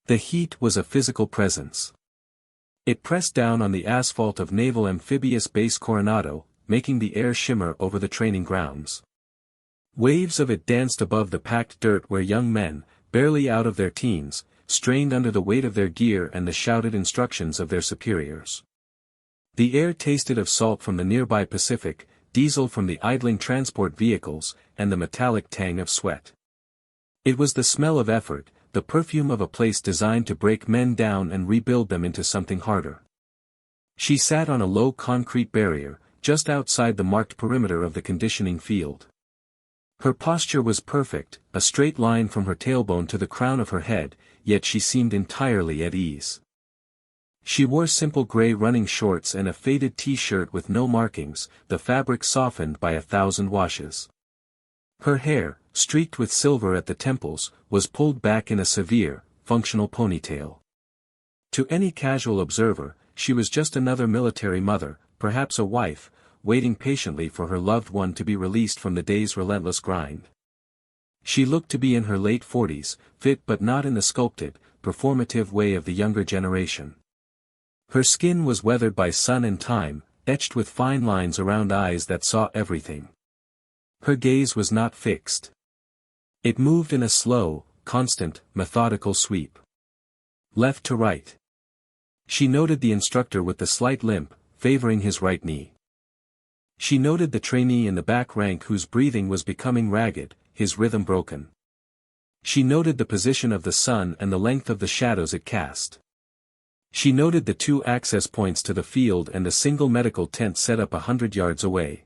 The heat was a physical presence. It pressed down on the asphalt of Naval Amphibious Base Coronado, making the air shimmer over the training grounds. Waves of it danced above the packed dirt where young men, barely out of their teens, strained under the weight of their gear and the shouted instructions of their superiors. The air tasted of salt from the nearby Pacific, diesel from the idling transport vehicles, and the metallic tang of sweat. It was the smell of effort, the perfume of a place designed to break men down and rebuild them into something harder. She sat on a low concrete barrier, just outside the marked perimeter of the conditioning field. Her posture was perfect, a straight line from her tailbone to the crown of her head, yet she seemed entirely at ease. She wore simple gray running shorts and a faded t-shirt with no markings, the fabric softened by 1,000 washes. Her hair, streaked with silver at the temples, was pulled back in a severe, functional ponytail. To any casual observer, she was just another military mother, perhaps a wife, waiting patiently for her loved one to be released from the day's relentless grind. She looked to be in her late 40s, fit but not in the sculpted, performative way of the younger generation. Her skin was weathered by sun and time, etched with fine lines around eyes that saw everything. Her gaze was not fixed. It moved in a slow, constant, methodical sweep. Left to right. She noted the instructor with the slight limp, favoring his right knee. She noted the trainee in the back rank whose breathing was becoming ragged, his rhythm broken. She noted the position of the sun and the length of the shadows it cast. She noted the 2 access points to the field and the single medical tent set up 100 yards away.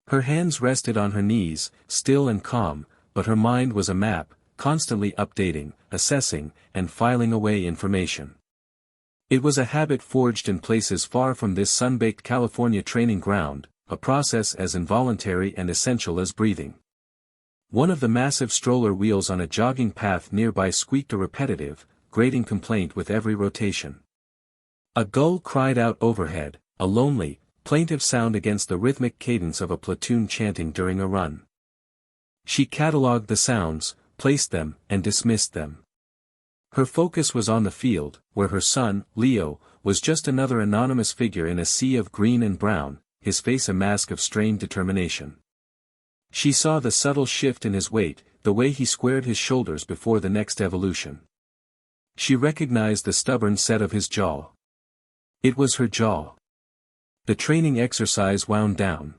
Her hands rested on her knees, still and calm, but her mind was a map, constantly updating, assessing, and filing away information. It was a habit forged in places far from this sun-baked California training ground, a process as involuntary and essential as breathing. One of the massive stroller wheels on a jogging path nearby squeaked a repetitive, grating complaint with every rotation. A gull cried out overhead, a lonely, plaintive sound against the rhythmic cadence of a platoon chanting during a run. She catalogued the sounds, placed them, and dismissed them. Her focus was on the field, where her son, Leo, was just another anonymous figure in a sea of green and brown, his face a mask of strained determination. She saw the subtle shift in his weight, the way he squared his shoulders before the next evolution. She recognized the stubborn set of his jaw. It was her jaw. The training exercise wound down.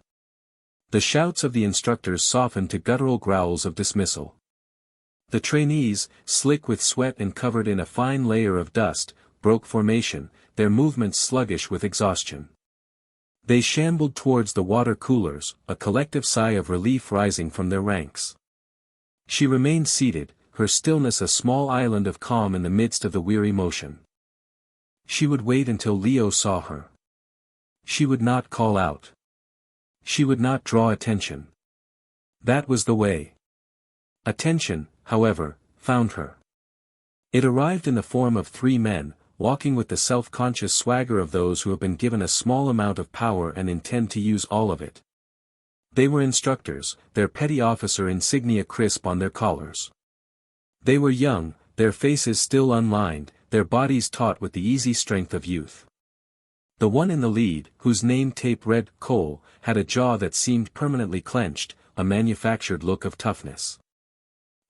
The shouts of the instructors softened to guttural growls of dismissal. The trainees, slick with sweat and covered in a fine layer of dust, broke formation, their movements sluggish with exhaustion. They shambled towards the water coolers, a collective sigh of relief rising from their ranks. She remained seated, her stillness a small island of calm in the midst of the weary motion. She would wait until Leo saw her. She would not call out. She would not draw attention. That was the way. Attention, however, found her. It arrived in the form of 3 men, walking with the self-conscious swagger of those who have been given a small amount of power and intend to use all of it. They were instructors, their petty officer insignia crisp on their collars. They were young, their faces still unlined, their bodies taut with the easy strength of youth. The one in the lead, whose name tape read Cole, had a jaw that seemed permanently clenched, a manufactured look of toughness.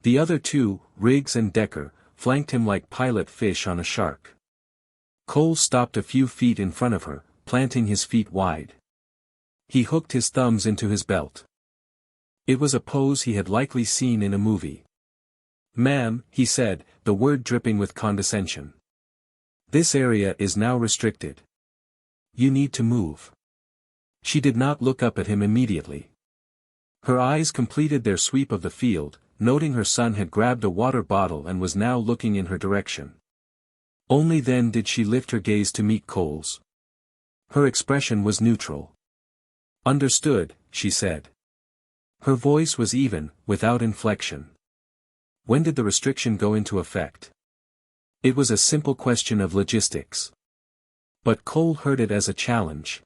The other 2, Riggs and Decker, flanked him like pilot fish on a shark. Cole stopped a few feet in front of her, planting his feet wide. He hooked his thumbs into his belt. It was a pose he had likely seen in a movie. "Ma'am," he said, the word dripping with condescension. "This area is now restricted. You need to move." She did not look up at him immediately. Her eyes completed their sweep of the field, noting her son had grabbed a water bottle and was now looking in her direction. Only then did she lift her gaze to meet Cole's. Her expression was neutral. "Understood," she said. Her voice was even, without inflection. When did the restriction go into effect? It was a simple question of logistics. But Cole heard it as a challenge.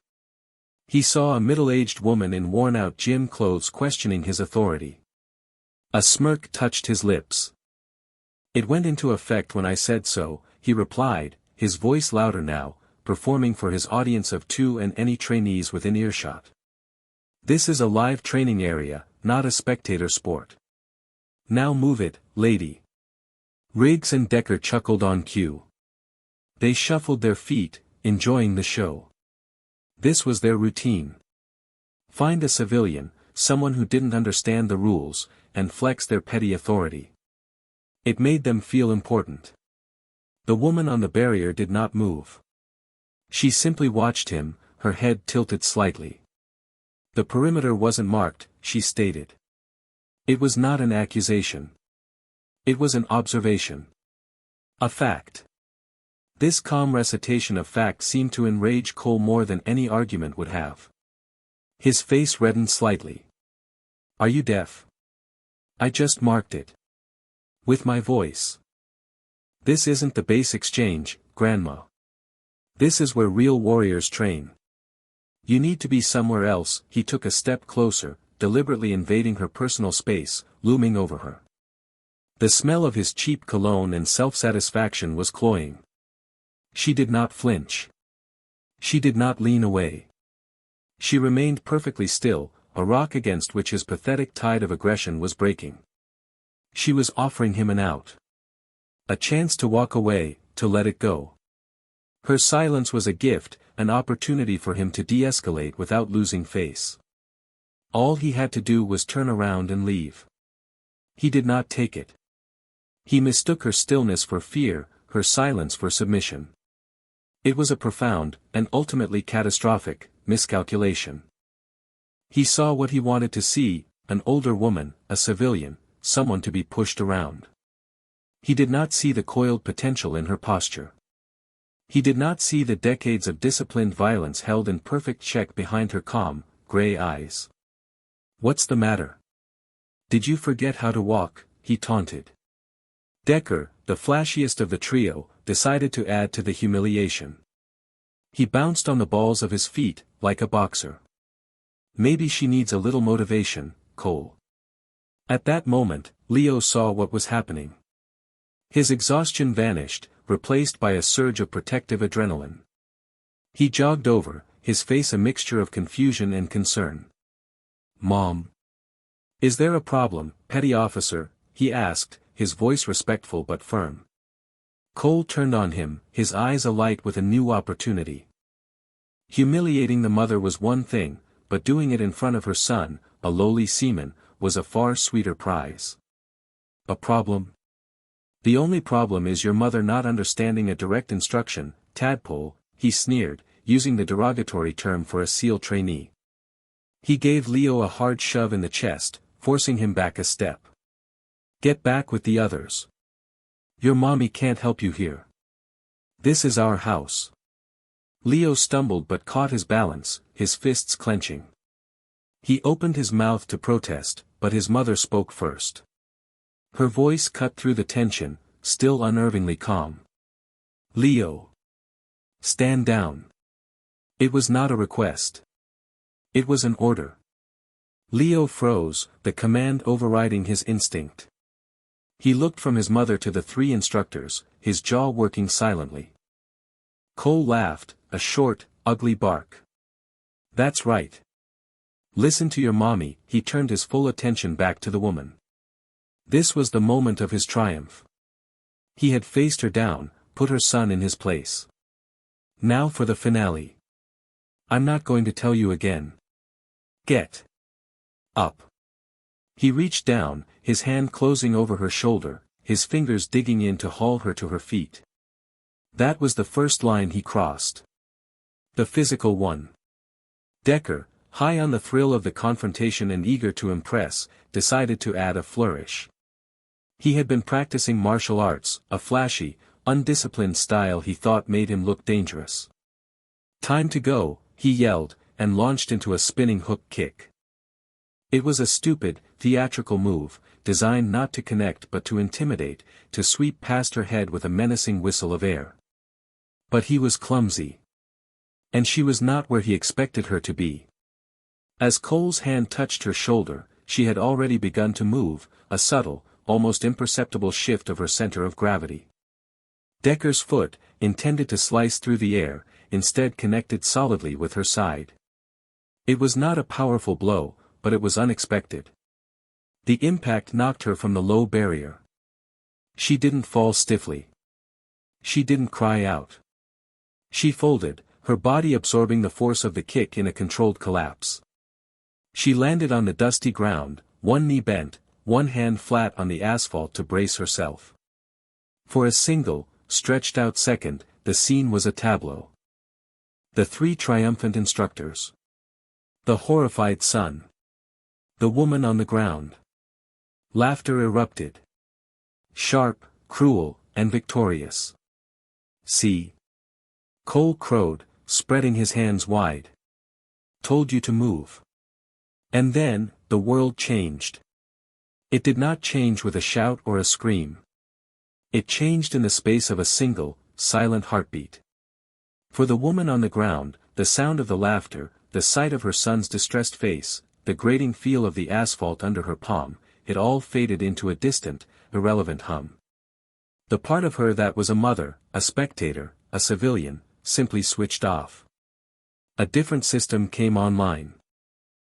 He saw a middle-aged woman in worn-out gym clothes questioning his authority. A smirk touched his lips. It went into effect when I said so, he replied, his voice louder now, performing for his audience of 2 and any trainees within earshot. This is a live training area, not a spectator sport. Now move it, lady. Riggs and Decker chuckled on cue. They shuffled their feet, enjoying the show. This was their routine. Find a civilian, someone who didn't understand the rules, and flex their petty authority. It made them feel important. The woman on the barrier did not move. She simply watched him, her head tilted slightly. The perimeter wasn't marked, she stated. It was not an accusation. It was an observation. A fact. This calm recitation of fact seemed to enrage Cole more than any argument would have. His face reddened slightly. Are you deaf? I just marked it. With my voice. This isn't the base exchange, Grandma. This is where real warriors train. You need to be somewhere else. He took a step closer, deliberately invading her personal space, looming over her. The smell of his cheap cologne and self-satisfaction was cloying. She did not flinch. She did not lean away. She remained perfectly still, a rock against which his pathetic tide of aggression was breaking. She was offering him an out. A chance to walk away, to let it go. Her silence was a gift, an opportunity for him to de-escalate without losing face. All he had to do was turn around and leave. He did not take it. He mistook her stillness for fear, her silence for submission. It was a profound, and ultimately catastrophic, miscalculation. He saw what he wanted to see, an older woman, a civilian, someone to be pushed around. He did not see the coiled potential in her posture. He did not see the decades of disciplined violence held in perfect check behind her calm, gray eyes. What's the matter? Did you forget how to walk? He taunted. Decker, the flashiest of the trio, decided to add to the humiliation. He bounced on the balls of his feet, like a boxer. Maybe she needs a little motivation, Cole. At that moment, Leo saw what was happening. His exhaustion vanished, replaced by a surge of protective adrenaline. He jogged over, his face a mixture of confusion and concern. Mom. Is there a problem, petty officer? He asked, his voice respectful but firm. Cole turned on him, his eyes alight with a new opportunity. Humiliating the mother was one thing, but doing it in front of her son, a lowly seaman, was a far sweeter prize. A problem? The only problem is your mother not understanding a direct instruction, tadpole, he sneered, using the derogatory term for a SEAL trainee. He gave Leo a hard shove in the chest, forcing him back a step. Get back with the others. Your mommy can't help you here. This is our house. Leo stumbled but caught his balance, his fists clenching. He opened his mouth to protest, but his mother spoke first. Her voice cut through the tension, still unnervingly calm. Leo. Stand down. It was not a request. It was an order. Leo froze, the command overriding his instinct. He looked from his mother to the 3 instructors, his jaw working silently. Cole laughed, a short, ugly bark. That's right. Listen to your mommy. He turned his full attention back to the woman. This was the moment of his triumph. He had faced her down, put her son in his place. Now for the finale. I'm not going to tell you again. Get up. He reached down, his hand closing over her shoulder, his fingers digging in to haul her to her feet. That was the first line he crossed. The physical one. Decker, high on the thrill of the confrontation and eager to impress, decided to add a flourish. He had been practicing martial arts, a flashy, undisciplined style he thought made him look dangerous. Time to go, he yelled, and launched into a spinning hook kick. It was a stupid, theatrical move, designed not to connect but to intimidate, to sweep past her head with a menacing whistle of air. But he was clumsy. And she was not where he expected her to be. As Cole's hand touched her shoulder, she had already begun to move, a subtle, almost imperceptible shift of her center of gravity. Decker's foot, intended to slice through the air, instead connected solidly with her side. It was not a powerful blow, but it was unexpected. The impact knocked her from the low barrier. She didn't fall stiffly. She didn't cry out. She folded, her body absorbing the force of the kick in a controlled collapse. She landed on the dusty ground, one knee bent, one hand flat on the asphalt to brace herself. For a single, stretched-out second, the scene was a tableau. The three triumphant instructors. The horrified son. The woman on the ground. Laughter erupted. Sharp, cruel, and victorious. "See?" Cole crowed, spreading his hands wide. "Told you to move." And then, the world changed. It did not change with a shout or a scream. It changed in the space of a single, silent heartbeat. For the woman on the ground, the sound of the laughter, the sight of her son's distressed face, the grating feel of the asphalt under her palm, it all faded into a distant, irrelevant hum. The part of her that was a mother, a spectator, a civilian, simply switched off. A different system came online.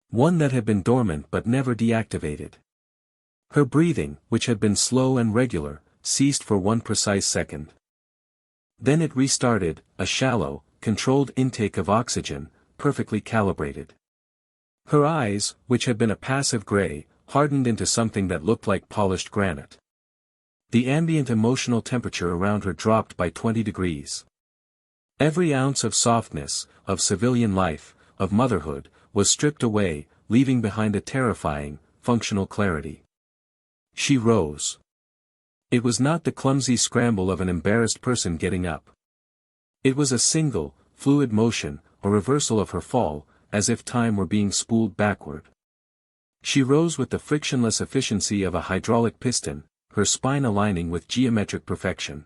One that had been dormant but never deactivated. Her breathing, which had been slow and regular, ceased for one precise second. Then it restarted, a shallow, controlled intake of oxygen, perfectly calibrated. Her eyes, which had been a passive gray, hardened into something that looked like polished granite. The ambient emotional temperature around her dropped by 20 degrees. Every ounce of softness, of civilian life, of motherhood, was stripped away, leaving behind a terrifying, functional clarity. She rose. It was not the clumsy scramble of an embarrassed person getting up. It was a single, fluid motion, a reversal of her fall, as if time were being spooled backward. She rose with the frictionless efficiency of a hydraulic piston, her spine aligning with geometric perfection.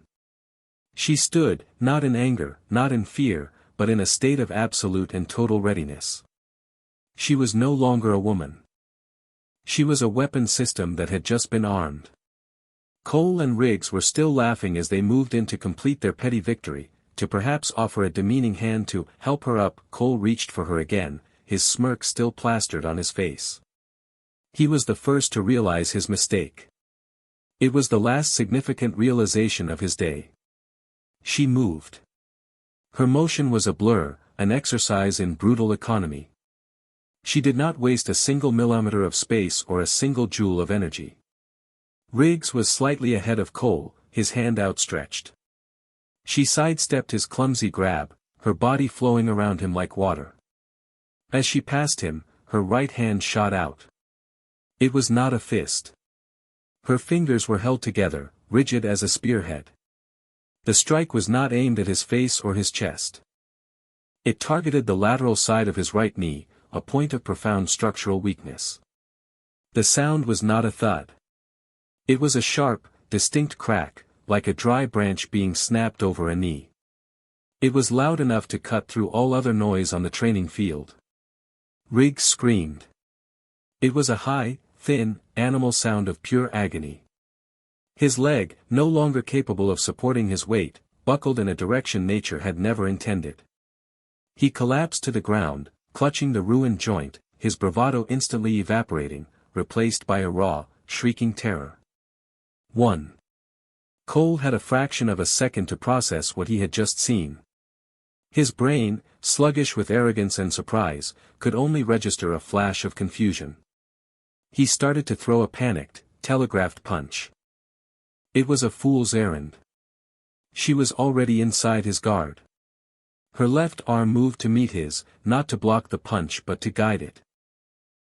She stood, not in anger, not in fear, but in a state of absolute and total readiness. She was no longer a woman. She was a weapon system that had just been armed. Cole and Riggs were still laughing as they moved in to complete their petty victory, to perhaps offer a demeaning hand to help her up. Cole reached for her again, his smirk still plastered on his face. He was the first to realize his mistake. It was the last significant realization of his day. She moved. Her motion was a blur, an exercise in brutal economy. She did not waste a single millimeter of space or a single joule of energy. Riggs was slightly ahead of Cole, his hand outstretched. She sidestepped his clumsy grab, her body flowing around him like water. As she passed him, her right hand shot out. It was not a fist. Her fingers were held together, rigid as a spearhead. The strike was not aimed at his face or his chest. It targeted the lateral side of his right knee, a point of profound structural weakness. The sound was not a thud. It was a sharp, distinct crack, like a dry branch being snapped over a knee. It was loud enough to cut through all other noise on the training field. Riggs screamed. It was a high, thin, animal sound of pure agony. His leg, no longer capable of supporting his weight, buckled in a direction nature had never intended. He collapsed to the ground, clutching the ruined joint, his bravado instantly evaporating, replaced by a raw, shrieking terror. 1. Cole had a fraction of a second to process what he had just seen. His brain, sluggish with arrogance and surprise, could only register a flash of confusion. He started to throw a panicked, telegraphed punch. It was a fool's errand. She was already inside his guard. Her left arm moved to meet his, not to block the punch but to guide it.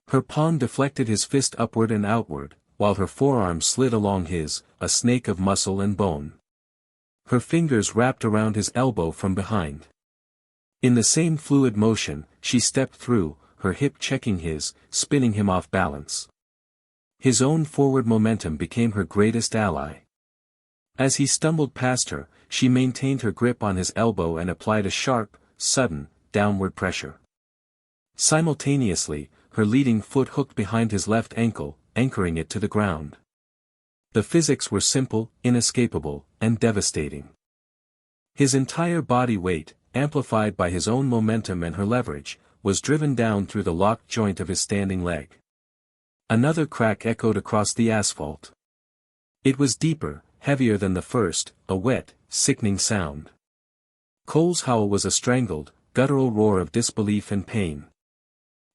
Her palm deflected his fist upward and outward, while her forearm slid along his, a snake of muscle and bone. Her fingers wrapped around his elbow from behind. In the same fluid motion, she stepped through, her hip checking his, spinning him off balance. His own forward momentum became her greatest ally. As he stumbled past her, she maintained her grip on his elbow and applied a sharp, sudden, downward pressure. Simultaneously, her leading foot hooked behind his left ankle, anchoring it to the ground. The physics were simple, inescapable, and devastating. His entire body weight, amplified by his own momentum and her leverage, was driven down through the locked joint of his standing leg. Another crack echoed across the asphalt. It was deeper, heavier than the first, a wet, sickening sound. Cole's howl was a strangled, guttural roar of disbelief and pain.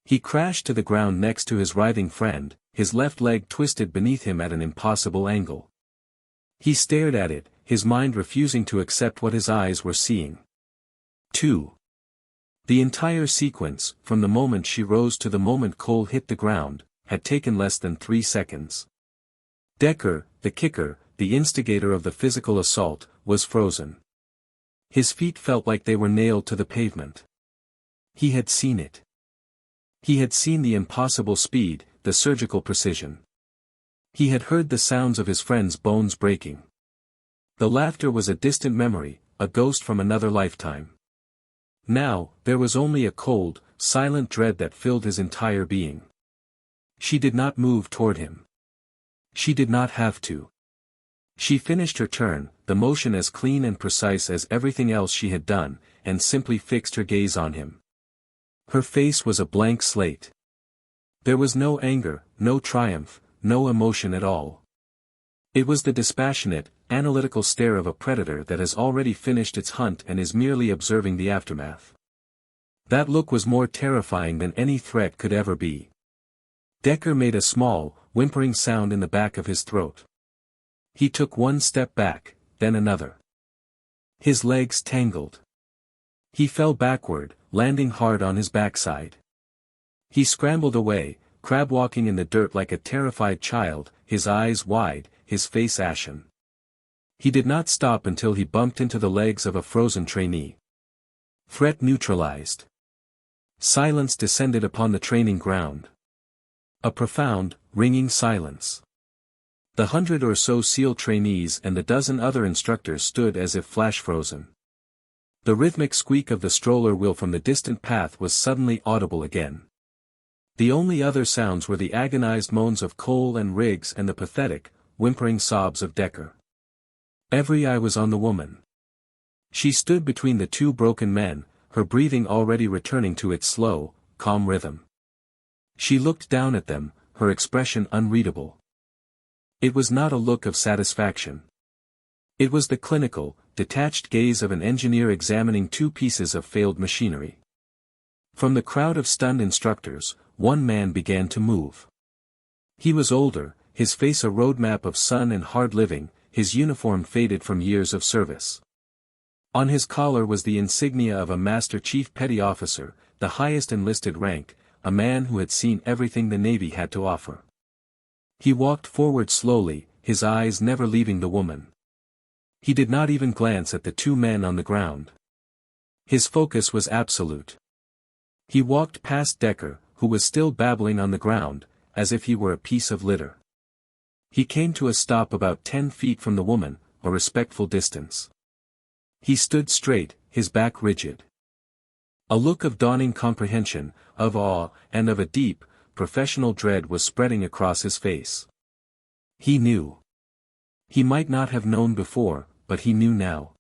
He crashed to the ground next to his writhing friend, his left leg twisted beneath him at an impossible angle. He stared at it, his mind refusing to accept what his eyes were seeing. 2. The entire sequence, from the moment she rose to the moment Cole hit the ground, had taken less than 3 seconds. Decker, the kicker, the instigator of the physical assault, was frozen. His feet felt like they were nailed to the pavement. He had seen it. He had seen the impossible speed, the surgical precision. He had heard the sounds of his friend's bones breaking. The laughter was a distant memory, a ghost from another lifetime. Now, there was only a cold, silent dread that filled his entire being. She did not move toward him. She did not have to. She finished her turn, the motion as clean and precise as everything else she had done, and simply fixed her gaze on him. Her face was a blank slate. There was no anger, no triumph, no emotion at all. It was the dispassionate, analytical stare of a predator that has already finished its hunt and is merely observing the aftermath. That look was more terrifying than any threat could ever be. Decker made a small, whimpering sound in the back of his throat. He took one step back, then another. His legs tangled. He fell backward, landing hard on his backside. He scrambled away, crab-walking in the dirt like a terrified child, his eyes wide, his face ashen. He did not stop until he bumped into the legs of a frozen trainee. Threat neutralized. Silence descended upon the training ground. A profound, ringing silence. The 100 or so SEAL trainees and the dozen other instructors stood as if flash-frozen. The rhythmic squeak of the stroller wheel from the distant path was suddenly audible again. The only other sounds were the agonized moans of Cole and Riggs and the pathetic, whimpering sobs of Decker. Every eye was on the woman. She stood between the two broken men, her breathing already returning to its slow, calm rhythm. She looked down at them, her expression unreadable. It was not a look of satisfaction. It was the clinical, detached gaze of an engineer examining two pieces of failed machinery. From the crowd of stunned instructors, one man began to move. He was older, his face a roadmap of sun and hard living, his uniform faded from years of service. On his collar was the insignia of a Master Chief Petty Officer, the highest enlisted rank, a man who had seen everything the Navy had to offer. He walked forward slowly, his eyes never leaving the woman. He did not even glance at the two men on the ground. His focus was absolute. He walked past Decker, who was still babbling on the ground, as if he were a piece of litter. He came to a stop about 10 feet from the woman, a respectful distance. He stood straight, his back rigid. A look of dawning comprehension, of awe, and of a deep, professional dread was spreading across his face. He knew. He might not have known before, but he knew now.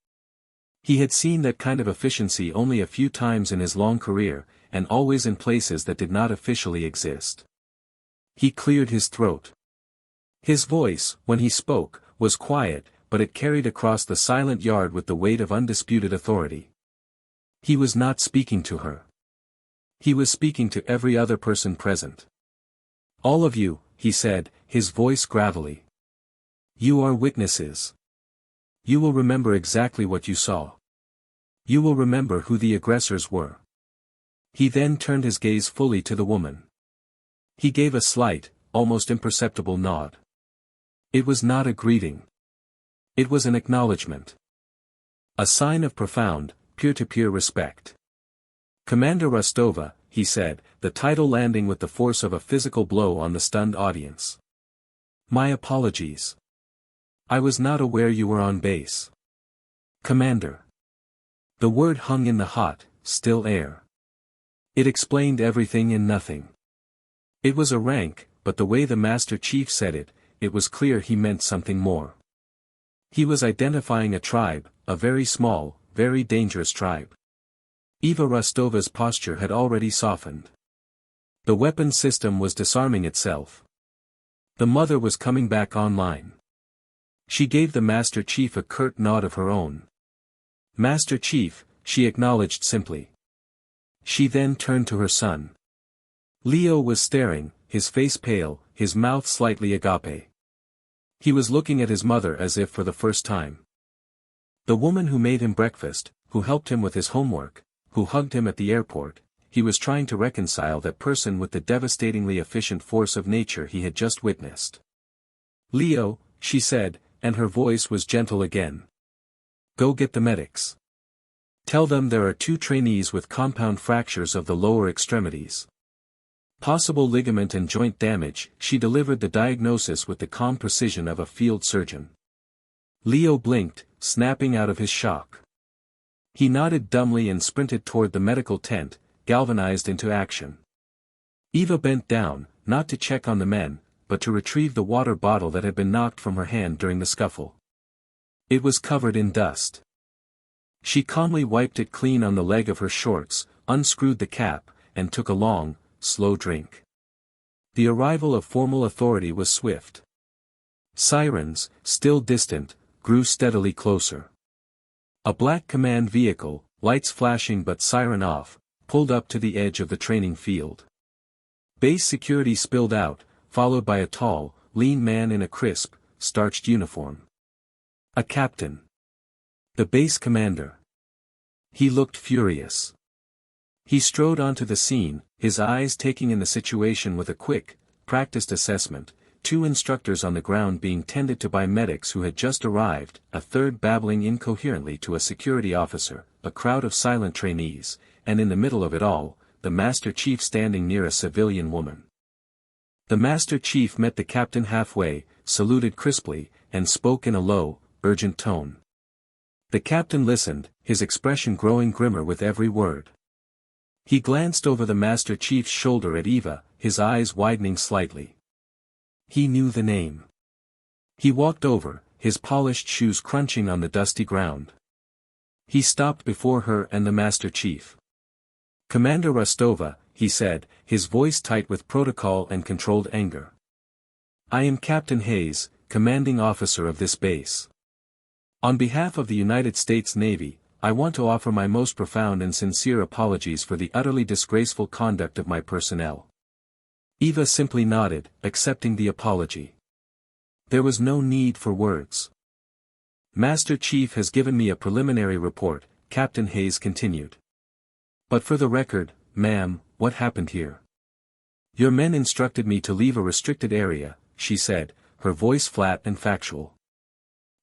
He had seen that kind of efficiency only a few times in his long career, and always in places that did not officially exist. He cleared his throat. His voice, when he spoke, was quiet, but it carried across the silent yard with the weight of undisputed authority. He was not speaking to her. He was speaking to every other person present. All of you, he said, his voice gravelly. You are witnesses. You will remember exactly what you saw. You will remember who the aggressors were. He then turned his gaze fully to the woman. He gave a slight, almost imperceptible nod. It was not a greeting. It was an acknowledgement. A sign of profound, peer-to-peer respect. Commander Rostova, he said, the title landing with the force of a physical blow on the stunned audience. My apologies. I was not aware you were on base. Commander. The word hung in the hot, still air. It explained everything and nothing. It was a rank, but the way the Master Chief said it, it was clear he meant something more. He was identifying a tribe, a very small, very dangerous tribe. Eva Rostova's posture had already softened. The weapon system was disarming itself. The mother was coming back online. She gave the Master Chief a curt nod of her own. "Master Chief," she acknowledged simply. She then turned to her son. Leo was staring, his face pale, his mouth slightly agape. He was looking at his mother as if for the first time. The woman who made him breakfast, who helped him with his homework, who hugged him at the airport, he was trying to reconcile that person with the devastatingly efficient force of nature he had just witnessed. "Leo," she said, and her voice was gentle again. "Go get the medics. Tell them there are 2 trainees with compound fractures of the lower extremities. Possible ligament and joint damage." She delivered the diagnosis with the calm precision of a field surgeon. Leo blinked, snapping out of his shock. He nodded dumbly and sprinted toward the medical tent, galvanized into action. Eva bent down, not to check on the men, but to retrieve the water bottle that had been knocked from her hand during the scuffle. It was covered in dust. She calmly wiped it clean on the leg of her shorts, unscrewed the cap, and took a long, slow drink. The arrival of formal authority was swift. Sirens, still distant, grew steadily closer. A black command vehicle, lights flashing but siren off, pulled up to the edge of the training field. Base security spilled out, followed by a tall, lean man in a crisp, starched uniform. A captain. The base commander. He looked furious. He strode onto the scene, his eyes taking in the situation with a quick, practiced assessment, 2 instructors on the ground being tended to by medics who had just arrived, a third babbling incoherently to a security officer, a crowd of silent trainees, and in the middle of it all, the Master Chief standing near a civilian woman. The Master Chief met the captain halfway, saluted crisply, and spoke in a low, urgent tone. The captain listened, his expression growing grimmer with every word. He glanced over the Master Chief's shoulder at Eva, his eyes widening slightly. He knew the name. He walked over, his polished shoes crunching on the dusty ground. He stopped before her and the Master Chief. "Commander Rostova," he said, his voice tight with protocol and controlled anger. "I am Captain Hayes, commanding officer of this base. On behalf of the United States Navy, I want to offer my most profound and sincere apologies for the utterly disgraceful conduct of my personnel." Eva simply nodded, accepting the apology. There was no need for words. "Master Chief has given me a preliminary report," Captain Hayes continued. "But for the record, ma'am, what happened here? Your men instructed me to leave a restricted area," she said, her voice flat and factual.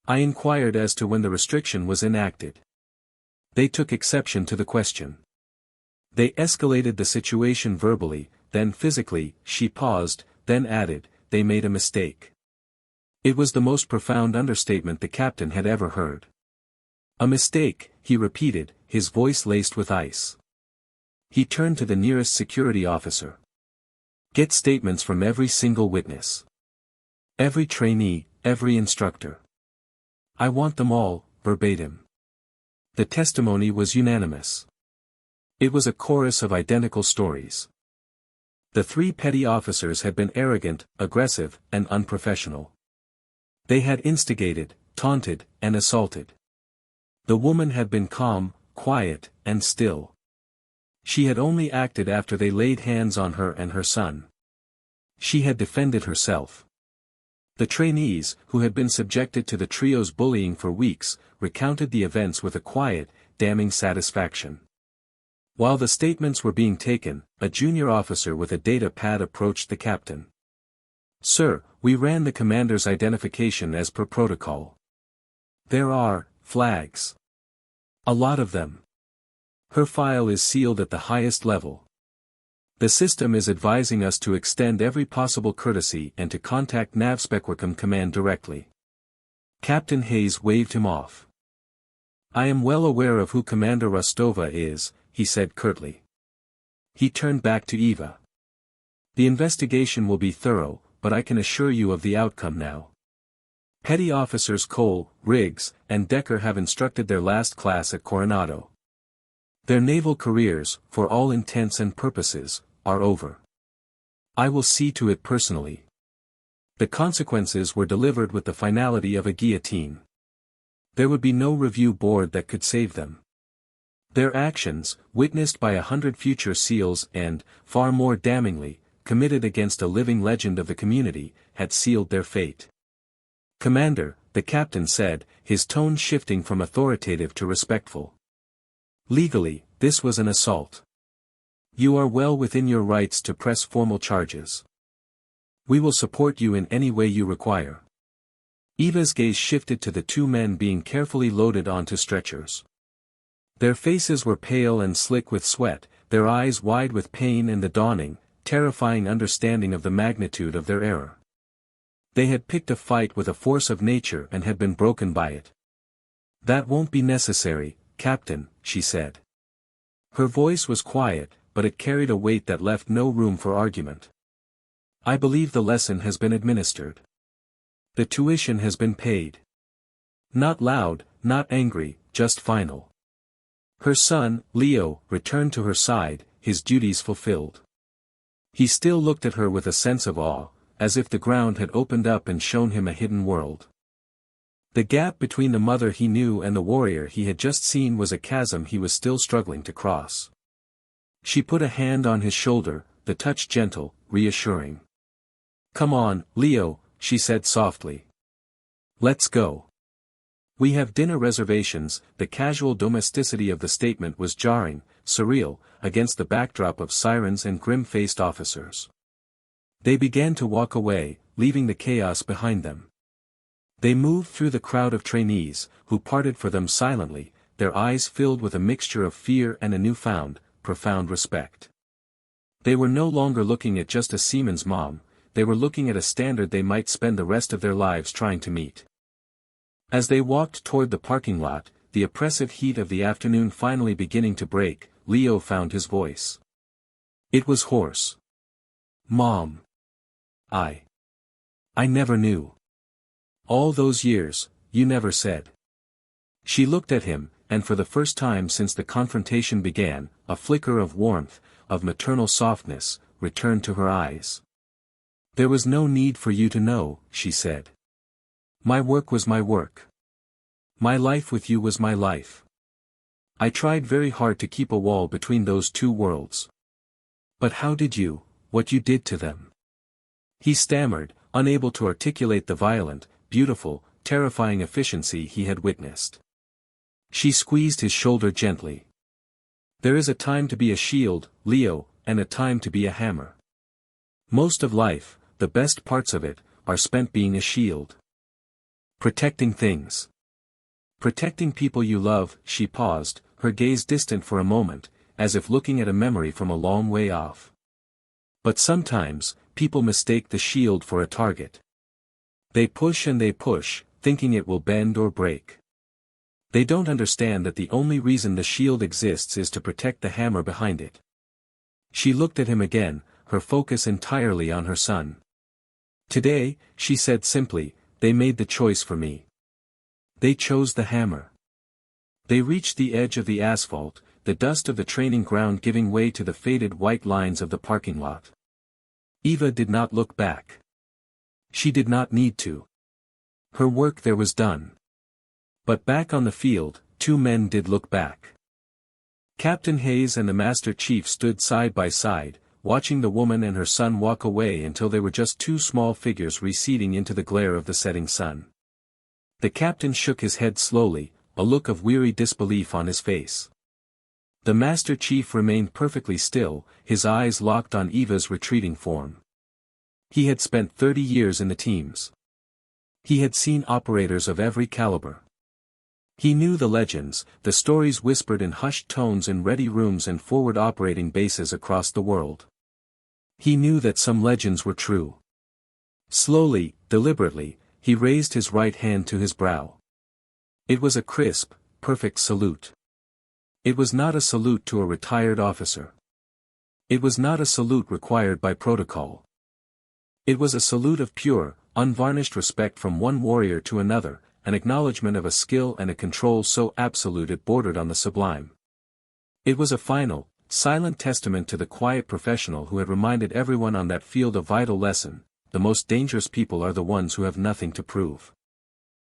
"I inquired as to when the restriction was enacted. They took exception to the question. They escalated the situation verbally, then physically." She paused, then added, "They made a mistake." It was the most profound understatement the captain had ever heard. "A mistake," he repeated, his voice laced with ice. He turned to the nearest security officer. "Get statements from every single witness. Every trainee, every instructor. I want them all, verbatim." The testimony was unanimous. It was a chorus of identical stories. The 3 petty officers had been arrogant, aggressive, and unprofessional. They had instigated, taunted, and assaulted. The woman had been calm, quiet, and still. She had only acted after they laid hands on her and her son. She had defended herself. The trainees, who had been subjected to the trio's bullying for weeks, recounted the events with a quiet, damning satisfaction. While the statements were being taken, a junior officer with a data pad approached the captain. "Sir, we ran the commander's identification as per protocol. There are flags. A lot of them. Her file is sealed at the highest level. The system is advising us to extend every possible courtesy and to contact Navspecwickham Command directly." Captain Hayes waved him off. "I am well aware of who Commander Rostova is," he said curtly. He turned back to Eva. "The investigation will be thorough, but I can assure you of the outcome now. Petty officers Cole, Riggs, and Decker have instructed their last class at Coronado. Their naval careers, for all intents and purposes, are over. I will see to it personally. The consequences were delivered with the finality of a guillotine. There would be no review board that could save them. Their actions, witnessed by 100 future SEALs and, far more damningly, committed against a living legend of the community, had sealed their fate. "Commander," the captain said, his tone shifting from authoritative to respectful. "Legally, this was an assault. You are well within your rights to press formal charges. We will support you in any way you require." Eva's gaze shifted to the two men being carefully loaded onto stretchers. Their faces were pale and slick with sweat, their eyes wide with pain and the dawning, terrifying understanding of the magnitude of their error. They had picked a fight with a force of nature and had been broken by it. "That won't be necessary, Captain," she said. Her voice was quiet, but it carried a weight that left no room for argument. "I believe the lesson has been administered. The tuition has been paid." Not loud, not angry, just final. Her son, Leo, returned to her side, his duties fulfilled. He still looked at her with a sense of awe, as if the ground had opened up and shown him a hidden world. The gap between the mother he knew and the warrior he had just seen was a chasm he was still struggling to cross. She put a hand on his shoulder, the touch gentle, reassuring. "Come on, Leo," she said softly. "Let's go. We have dinner reservations." The casual domesticity of the statement was jarring, surreal, against the backdrop of sirens and grim-faced officers. They began to walk away, leaving the chaos behind them. They moved through the crowd of trainees, who parted for them silently, their eyes filled with a mixture of fear and a newfound, profound respect. They were no longer looking at just a seaman's mom, they were looking at a standard they might spend the rest of their lives trying to meet. As they walked toward the parking lot, the oppressive heat of the afternoon finally beginning to break, Leo found his voice. It was hoarse. "Mom. I never knew. All those years, you never said." She looked at him, and for the first time since the confrontation began, a flicker of warmth, of maternal softness, returned to her eyes. "There was no need for you to know," she said. "My work was my work. My life with you was my life. I tried very hard to keep a wall between those two worlds. But how did you, what you did to them?" He stammered, unable to articulate the violent, beautiful, terrifying efficiency he had witnessed. She squeezed his shoulder gently. "There is a time to be a shield, Leo, and a time to be a hammer. Most of life, the best parts of it, are spent being a shield. Protecting things. Protecting people you love." She paused, her gaze distant for a moment, as if looking at a memory from a long way off. "But sometimes, people mistake the shield for a target. They push and they push, thinking it will bend or break. They don't understand that the only reason the shield exists is to protect the hammer behind it." She looked at him again, her focus entirely on her son. "Today," she said simply, "they made the choice for me. They chose the hammer." They reached the edge of the asphalt, the dust of the training ground giving way to the faded white lines of the parking lot. Eva did not look back. She did not need to. Her work there was done. But back on the field, two men did look back. Captain Hayes and the Master Chief stood side by side, watching the woman and her son walk away until they were just two small figures receding into the glare of the setting sun. The captain shook his head slowly, a look of weary disbelief on his face. The Master Chief remained perfectly still, his eyes locked on Eva's retreating form. He had spent 30 years in the teams. He had seen operators of every caliber. He knew the legends, the stories whispered in hushed tones in ready rooms and forward operating bases across the world. He knew that some legends were true. Slowly, deliberately, he raised his right hand to his brow. It was a crisp, perfect salute. It was not a salute to a retired officer. It was not a salute required by protocol. It was a salute of pure, unvarnished respect from one warrior to another, an acknowledgement of a skill and a control so absolute it bordered on the sublime. It was a final, silent testament to the quiet professional who had reminded everyone on that field a vital lesson: the most dangerous people are the ones who have nothing to prove.